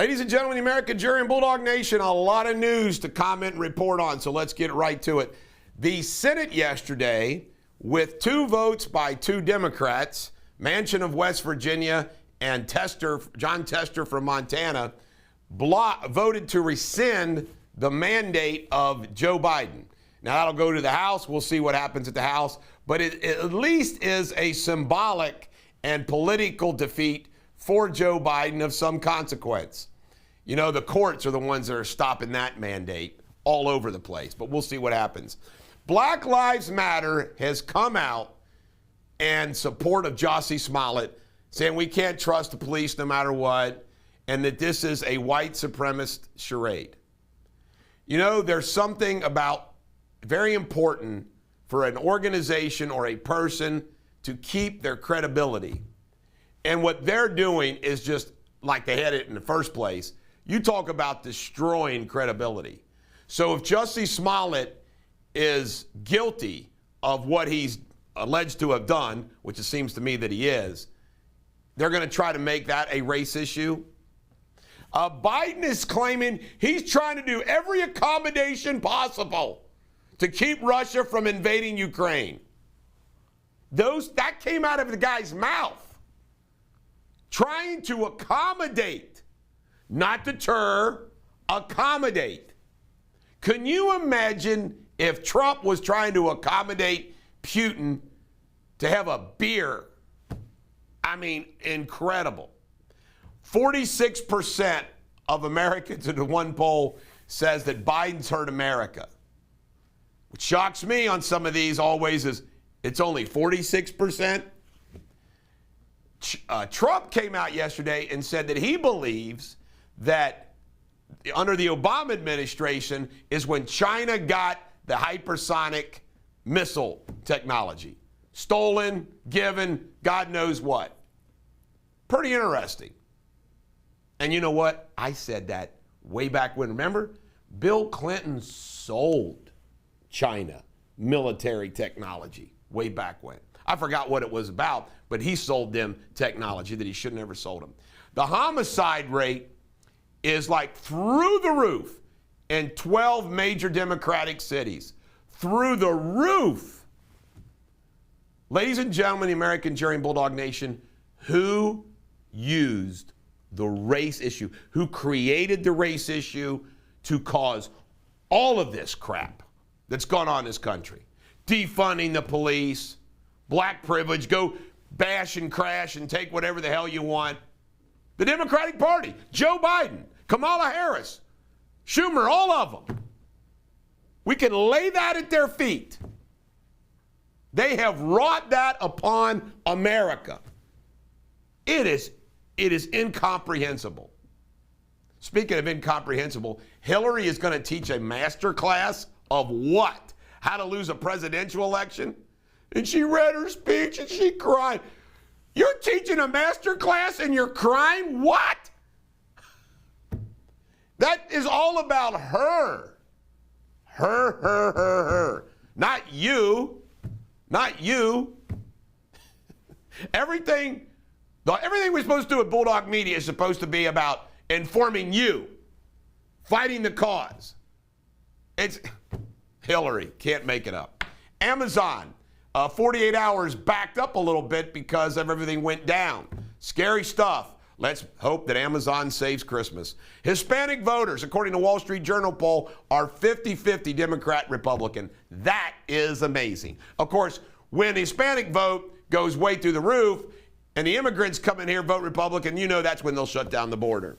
Ladies and gentlemen, the American jury and Bulldog Nation, a lot of news to comment and report on, so let's get right to it. The Senate yesterday, with 2 votes by 2 Democrats, Manchin of West Virginia and John Tester from Montana, voted to rescind the mandate of Joe Biden. Now, that'll go to the House. We'll see what happens at the House. But it at least is a symbolic and political defeat for Joe Biden of some consequence. You know, the courts are the ones that are stopping that mandate all over the place, but we'll see what happens. Black Lives Matter has come out in support of JUSSIE Smollett, saying we can't trust the police no matter what, and that this is a white supremacist charade. You know, there's something about very important for an organization or a person to keep their credibility. And what they're doing is just like they had it in the first place. You talk about destroying credibility. So if JUSSIE Smollett is guilty of what he's alleged to have done, which it seems to me that he is, they're going to try to make that a race issue. Biden is claiming he's trying to do every accommodation possible to keep Russia from invading Ukraine. That came out of the guy's mouth. Trying to accommodate, not deter, accommodate. Can you imagine if Trump was trying to accommodate Putin to have a beer? I mean, incredible. 46% of Americans in the one poll says that Biden's hurt America. What shocks me on some of these always is it's only 46%. Trump came out yesterday and said that he believes that under the Obama administration is when China got the hypersonic missile technology. Stolen, given, God knows what. Pretty interesting. And you know what? I said that way back when. Remember? Bill Clinton sold China military technology way back when. I forgot what it was about, but he sold them technology that he should have never sold them. The homicide rate is like through the roof in 12 major Democratic cities. Through the roof. Ladies and gentlemen, the American jury and Bulldog Nation, who used the race issue, who created the race issue to cause all of this crap that's gone on in this country? Defunding the police, black privilege, go bash and crash and take whatever the hell you want. The Democratic Party, Joe Biden, Kamala Harris, Schumer, all of them. We can lay that at their feet. They have wrought that upon America. It is incomprehensible. Speaking of incomprehensible, Hillary is going to teach a master class of what? How to lose a presidential election? And she read her speech and she cried. You're teaching a master class and you're crying? What? That is all about her. Her. Not you. Not you. Everything we're supposed to do at Bulldog Media is supposed to be about informing you, fighting the cause. It's Hillary. Can't make it up. Amazon. 48 hours backed up a little bit because of everything went down. Scary stuff. Let's hope that Amazon saves Christmas. Hispanic voters, according to Wall Street Journal poll, are 50-50 Democrat, Republican. That is amazing. Of course, when Hispanic vote goes way through the roof and the immigrants come in here, vote Republican, you know that's when they'll shut down the border.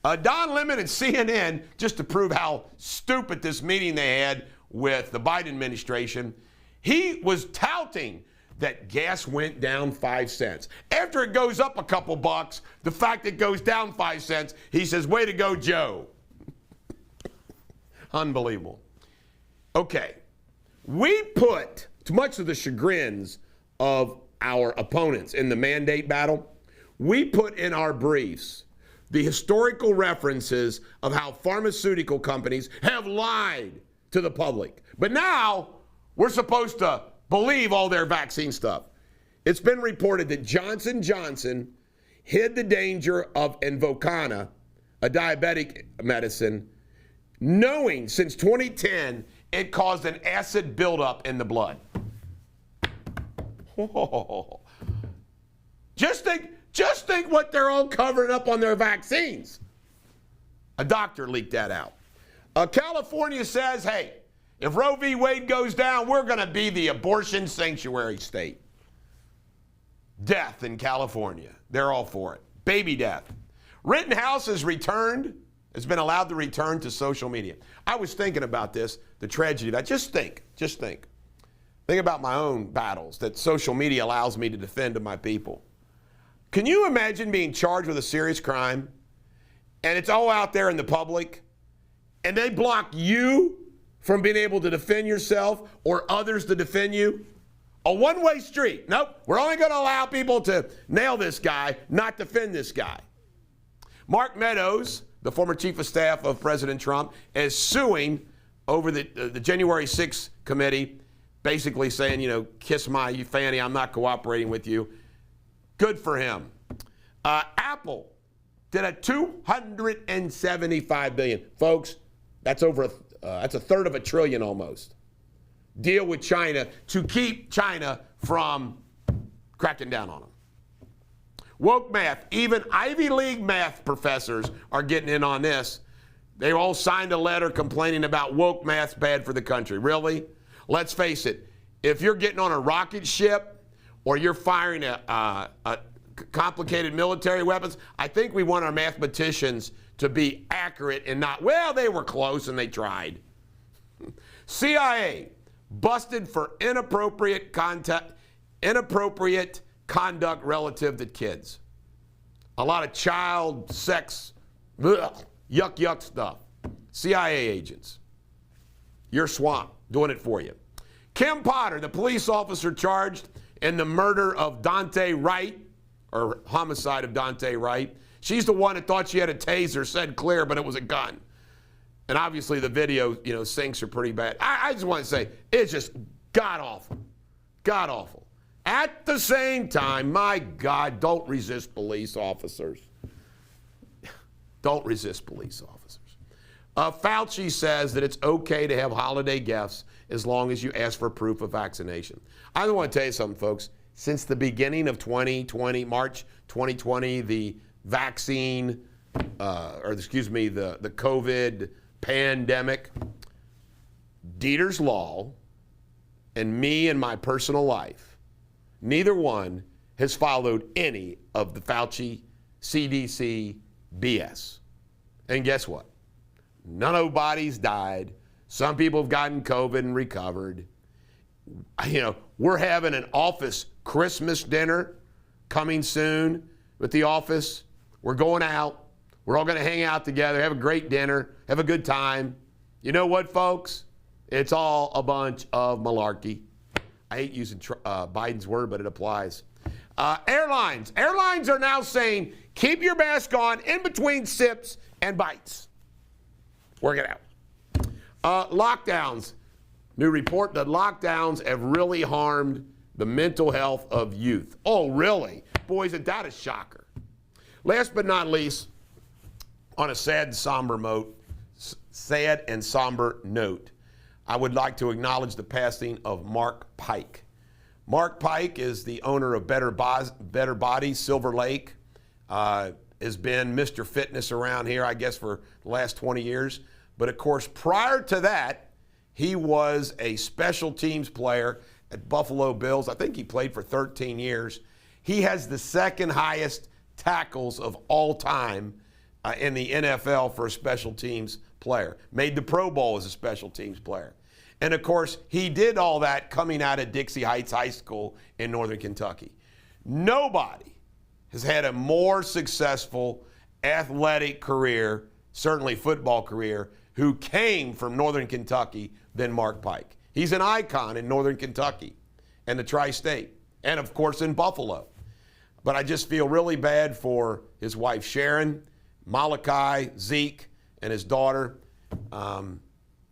Don Lemon at CNN, just to prove how stupid this meeting they had with the Biden administration, he was touting that gas went down 5 cents. After it goes up a couple bucks, the fact it goes down 5 cents, he says, way to go, Joe. Unbelievable. Okay. We put, to much of the chagrins of our opponents in the mandate battle, we put in our briefs the historical references of how pharmaceutical companies have lied to the public. But now we're supposed to believe all their vaccine stuff. It's been reported that Johnson & Johnson hid the danger of Invokana, a diabetic medicine, knowing since 2010 it caused an acid buildup in the blood. Whoa. Just think what they're all covering up on their vaccines. A doctor leaked that out. California says, hey, if Roe v. Wade goes down, we're going to be the abortion sanctuary state. Death in California. They're all for it. Baby death. Rittenhouse has been allowed to return to social media. I was thinking about this, the tragedy of that. Just think. Think about my own battles that social media allows me to defend to my people. Can you imagine being charged with a serious crime and it's all out there in the public and they block you from being able to defend yourself or others to defend you? A one-way street. Nope, we're only going to allow people to nail this guy, not defend this guy. Mark Meadows, the former chief of staff of President Trump, is suing over the January 6th committee, basically saying, you know, kiss my fanny, I'm not cooperating with you. Good for him. Apple did a $275 billion. Folks, that's that's a third of $1 trillion almost. Deal with China to keep China from cracking down on them. Woke math, even Ivy League math professors are getting in on this. They all signed a letter complaining about woke math's bad for the country. Really? Let's face it, if you're getting on a rocket ship or you're firing a complicated military weapons, I think we want our mathematicians to be accurate and not, well, they were close and they tried. CIA busted for inappropriate conduct relative to kids. A lot of child sex, yuck stuff. CIA agents. You're swamped, doing it for you. Kim Potter, the police officer charged in the murder of Daunte Wright, or homicide of Daunte Wright. She's the one that thought she had a taser, said clear, but it was a gun. And obviously the video, you know, sinks are pretty bad. I just want to say, it's just god-awful. God-awful. At the same time, my God, don't resist police officers. Don't resist police officers. Fauci says that it's okay to have holiday gifts as long as you ask for proof of vaccination. I want to tell you something, folks. Since the beginning of 2020, March 2020, the vaccine, the COVID pandemic, Deters Law, and me in my personal life, neither one has followed any of the Fauci CDC BS. And guess what? None of nobody's died. Some people have gotten COVID and recovered. You know, we're having an office Christmas dinner coming soon with the office. We're going out. We're all going to hang out together, have a great dinner, have a good time. You know what, folks? It's all a bunch of malarkey. I hate using Biden's word, but it applies. Airlines. Airlines are now saying, keep your mask on in between sips and bites. Work it out. Lockdowns. New report that lockdowns have really harmed the mental health of youth. Oh, really? Boys, that a shocker. Last but not least, on a sad and somber note, I would like to acknowledge the passing of Mark Pike. Mark Pike is the owner of Better Body, Silver Lake. Has been Mr. Fitness around here, I guess, for the last 20 years. But of course, prior to that, he was a special teams player at Buffalo Bills. I think he played for 13 years. He has the second highest tackles of all time in the NFL for a special teams player. Made the Pro Bowl as a special teams player. And of course, he did all that coming out of Dixie Heights High School in Northern Kentucky. Nobody has had a more successful athletic career, certainly football career, who came from Northern Kentucky than Mark Pike. He's an icon in Northern Kentucky and the tri-state, and of course in Buffalo. But I just feel really bad for his wife Sharon, Malachi, Zeke, and his daughter.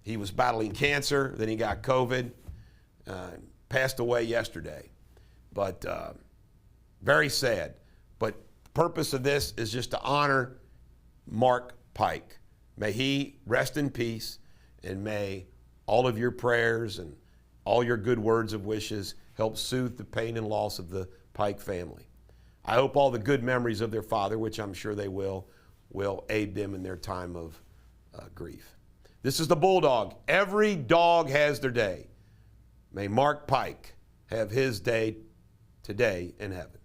He was battling cancer, then he got COVID, passed away yesterday. But very sad. But the purpose of this is just to honor Mark Pike. May he rest in peace, and may all of your prayers and all your good words of wishes help soothe the pain and loss of the Pike family. I hope all the good memories of their father, which I'm sure they will aid them in their time of grief. This is the Bulldog. Every dog has their day. May Mark Pike have his day today in heaven.